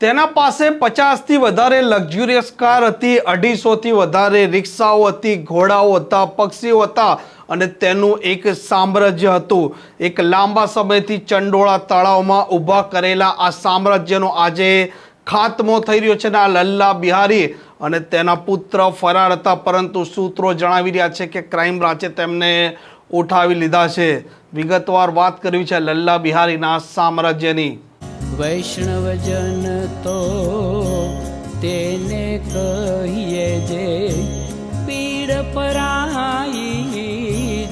તેના પાસે 50 થી વધારે લક્ઝુરિયસ કાર હતી, 250 થી વધારે રિક્ષાઓ હતી, ઘોડાઓ હતા, પક્ષીઓ હતા અને તેનું એક સામ્રાજ્ય હતું। એક લાંબા સમયથી ચંડોળા તળાવમાં ઊભા કરેલા આ સામ્રાજ્યનો આજે ખાત્મો થઈ રહ્યો છે। આ લલ્લા બિહારી અને તેના પુત્ર ફરાર હતા, પરંતુ સૂત્રો જણાવી રહ્યા છે કે ક્રાઇમ બ્રાન્ચે તેમને ઉઠાવી લીધા છે। વિગતવાર વાત કરવી છે લલ્લા બિહારીના સામ્રાજ્યની। વૈષ્ણવજન તો તેને કહીએ જે પીડ પરાઈ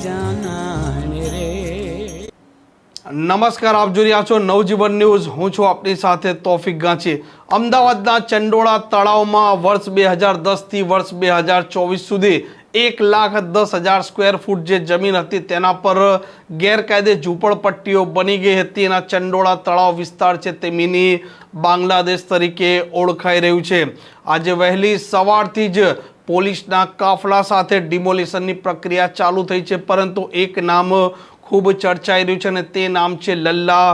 જાનાને રે। નમસ્કાર, આપ જોઈ રહ્યા છો નવજીવન ન્યૂઝ। હું છું આપની સાથે તોફિક ગાંચી। અમદાવાદના ચંડોળા તળાવમાં વર્ષ 2010 થી વર્ષ 2024 સુધી 1,10,000 સ્ક્વેર ફૂટ જે જમીન હતી તેના પર ગેરકાયદે ઝૂંપડપટ્ટીઓ બની ગઈ હતી। એના ચંડોળા તળાવ વિસ્તાર છે તે મિની બાંગ્લાદેશ તરીકે ઓળખાઈ રહ્યું છે। આજે વહેલી સવારથી જ પોલીસના કાફલા સાથે ડિમોલિશનની પ્રક્રિયા ચાલુ થઈ છે, પરંતુ એક નામ ખૂબ ચર્ચાઈ રહ્યું છે અને તે નામ છે લલ્લા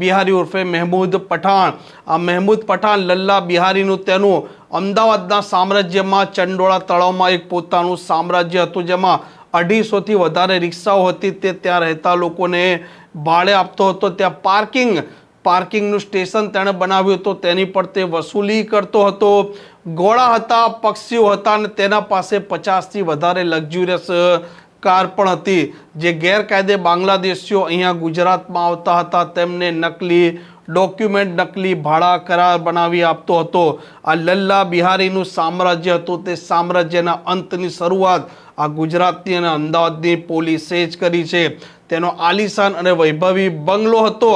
બિહારી ઉર્ફે મહેમૂદ પઠાણ। આ મહેમૂદ પઠાણ લલ્લા બિહારીનું તેનું અમદાવાદના સામ્રાજ્યમાં ચંડોળા તળાવમાં એક પોતાનું સામ્રાજ્ય હતું, જેમાં 250 થી વધારે રિક્ષાઓ હતી। તે ત્યાં રહેતા લોકોને ભાડે આપતો હતો। ત્યાં પાર્કિંગનું સ્ટેશન તેણે બનાવ્યું હતું, તેની પર તે વસૂલી કરતો હતો। ઘોડા હતા, પક્ષીઓ હતા અને તેના પાસે 50 થી વધારે લક્ઝુરિયસ કાર પણ હતી, જે ગેરકાયદે બાંગ્લાદેશીઓ અહીંયા ગુજરાતમાં આવતા હતા તેમને નકલી ડોક્યુમેન્ટ, નકલી ભાડા કરાર બનાવી આપતો હતો। આ લલ્લા બિહારીનું સામ્રાજ્ય હતું। તે સામ્રાજ્યના અંતની શરૂઆત આ ગુજરાતની અને અમદાવાદની પોલીસે જ કરી છે। તેનો આલિશાન અને વૈભવી બંગલો હતો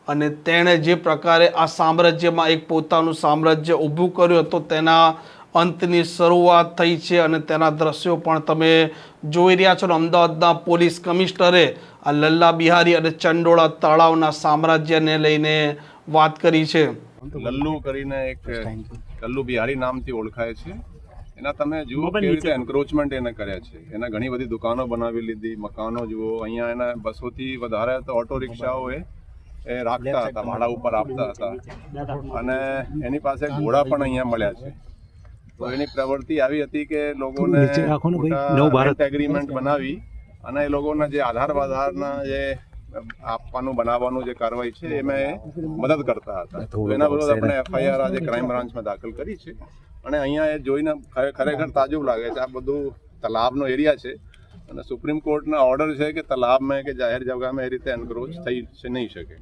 અને તેણે જે પ્રકારે આ સામ્રાજ્યમાં એક પોતાનું સામ્રાજ્ય ઊભું કર્યું હતું તેના અંતની શરૂઆત થઈ છે અને તેના દ્રશ્યો પણ તમે જોઈ રહ્યા છો। અમદાવાદના પોલીસ કમિશનરે આ લલ્લા બિહારી અને ચંડોળા તળાવના સામ્રાજ્યને લઈને વાત કરી છે। લલ્લુ કરીને એક લલ્લુ બિહારી નામથી ઓળખાય છે। એના તમે જુઓ કેવી રીતે એન્ક્રોચમેન્ટ એને કર્યા છે। એના ઘણી બધી દુકાનો બનાવી લીધી, મકાનો જુઓ। અહીંયા એના 200 થી વધારે તો ઓટો રિક્ષાઓ એ રાખતા હતા, ભાડા ઉપર આપતા હતા અને એની પાસે ઘોડા પણ અહીંયા મળ્યા છે। તો એની પ્રવૃત્તિ આવી હતી કે લોકોને એગ્રીમેન્ટ બનાવી અને એ લોકોના જે આધારના જે આપવાનું બનાવવાનું જે કાર્યવાહી છે એમાં મદદ કરતા હતા। તો એના વિરુદ્ધ આપણે FIR આજે ક્રાઇમ બ્રાન્ચમાં દાખલ કરી છે અને અહીંયા એ જોઈને ખરેખર તાજુબ લાગે છે। આ બધું તલાવનો એરિયા છે અને સુપ્રીમ કોર્ટના ઓર્ડર છે કે તલાવમાં કે જાહેર જગ્યામાં એ રીતે એન્ક્રોચ થઈ નહીં શકે।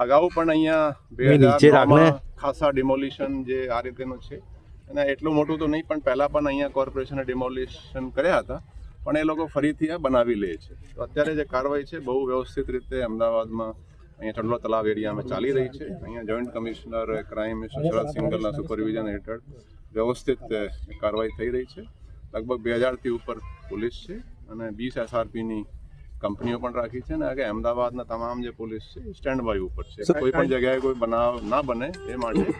અગાઉ પણ અહીંયા 2009માં ખાસા ડિમોલિશન જે આ રીતેનું છે અને એટલું મોટું તો નહીં, પણ પહેલાં પણ અહીંયા કોર્પોરેશને ડિમોલિશન કર્યા હતા, પણ એ લોકો ફરીથી આ બનાવી લે છે। તો અત્યારે જે કાર્યવાહી છે બહુ વ્યવસ્થિત રીતે અમદાવાદમાં અહીંયા ચંડોળા તળાવ એરિયામાં ચાલી રહી છે। અહીંયા જોઈન્ટ કમિશનર ક્રાઇમ શરદ સિંઘલના સુપરવિઝન હેઠળ વ્યવસ્થિત કાર્યવાહી થઈ રહી છે। લગભગ 2000થી ઉપર પોલીસ છે અને 20 SRPની કંપનીઓ પણ રાખી છે અને અમદાવાદના તમામ જે પોલીસ છે સ્ટેન્ડ બાય ઉપર છે। કોઈ પણ જગ્યાએ કોઈ બનાવ ના બને એ માટે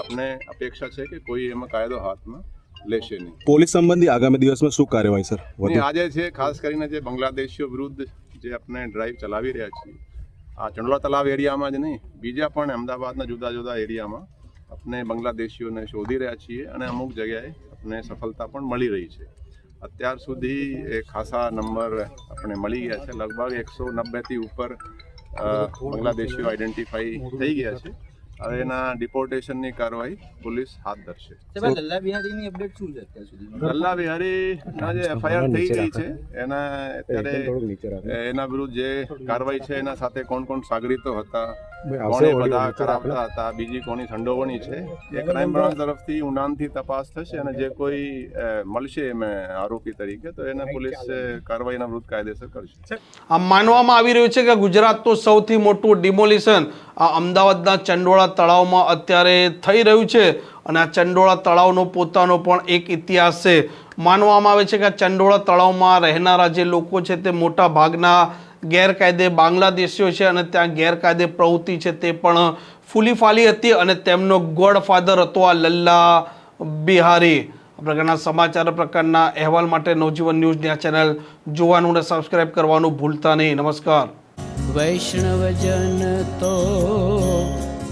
આપણે અપેક્ષા છે કે કોઈ એમાં કાયદો હાથમાં લેશે નહીં। પોલીસ સંબંધી આગામી દિવસમાં શું કાર્યવાહી સર? આજે છે ખાસ કરીને જે બાંગ્લાદેશીઓ વિરુદ્ધ જે આપણે ડ્રાઈવ ચલાવી રહ્યા છીએ આ ચંડોળા તળાવ એરિયામાં જ નહીં, બીજા પણ અમદાવાદના જુદા જુદા એરિયામાં આપણે બાંગ્લાદેશીઓને શોધી રહ્યા છીએ અને અમુક જગ્યાએ આપણે સફળતા પણ મળી રહી છે। અત્યાર સુધી એ ખાસા નંબર આપણે મળી ગયા છે। લગભગ 190થી ઉપર બાંગ્લાદેશીઓ આઈડેન્ટિફાઈ થઈ ગયા છે। હવે એના ડિપોર્ટેશનની કાર્યવાહી પોલીસ હાથ ધરશે। લલ્લા બિહારીની અપડેટ શું છે અત્યાર સુધી? લલ્લા બિહારીના જે FIR થઈ ગઈ છે એના અત્યારે એના વિરુદ્ધ જે કાર્યવાહી છે એના સાથે કોણ કોણ સાગરીતો હતા, કોણે બધા કરાવતા હતા, બીજી કોની સંડોવણી છે એ ક્રાઇમ બ્રાન્ચ તરફથી ઊંડાણથી તપાસ થશે અને જે કોઈ મળશે એમાં આરોપી તરીકે તો એને પોલીસ કાર્યવાહીના વિરુદ્ધ કાયદેસર કરશે। આ માનવામાં આવી રહ્યું છે કે ગુજરાતનું સૌથી મોટું ડિમોલિશન આ અમદાવાદના ચંડોળા તળાવમાં અત્યારે થઈ રહ્યું છે અને આ ચંડોળા તળાવનો પોતાનો પણ એક ઇતિહાસ છે। માનવામાં આવે છે કે આ ચંડોળા તળાવમાં રહેનારા જે લોકો છે તે મોટા ભાગના ગેરકાયદે બાંગ્લાદેશીઓ છે અને ત્યાં ગેરકાયદે પ્રવૃત્તિ છે તે પણ ફૂલી ફાલી હતી અને તેમનો ગોડફાધર હતો આ લલ્લા બિહારી। આ પ્રકારના સમાચાર, પ્રકારના અહેવાલ માટે નવજીવન ન્યૂઝની આ ચેનલ જોવાનું અને સબસ્ક્રાઇબ કરવાનું ભૂલતા નહીં। નમસ્કાર। વૈષ્ણવજન તો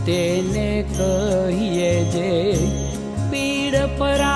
તેને કહીએ જે પીડ પરાઈ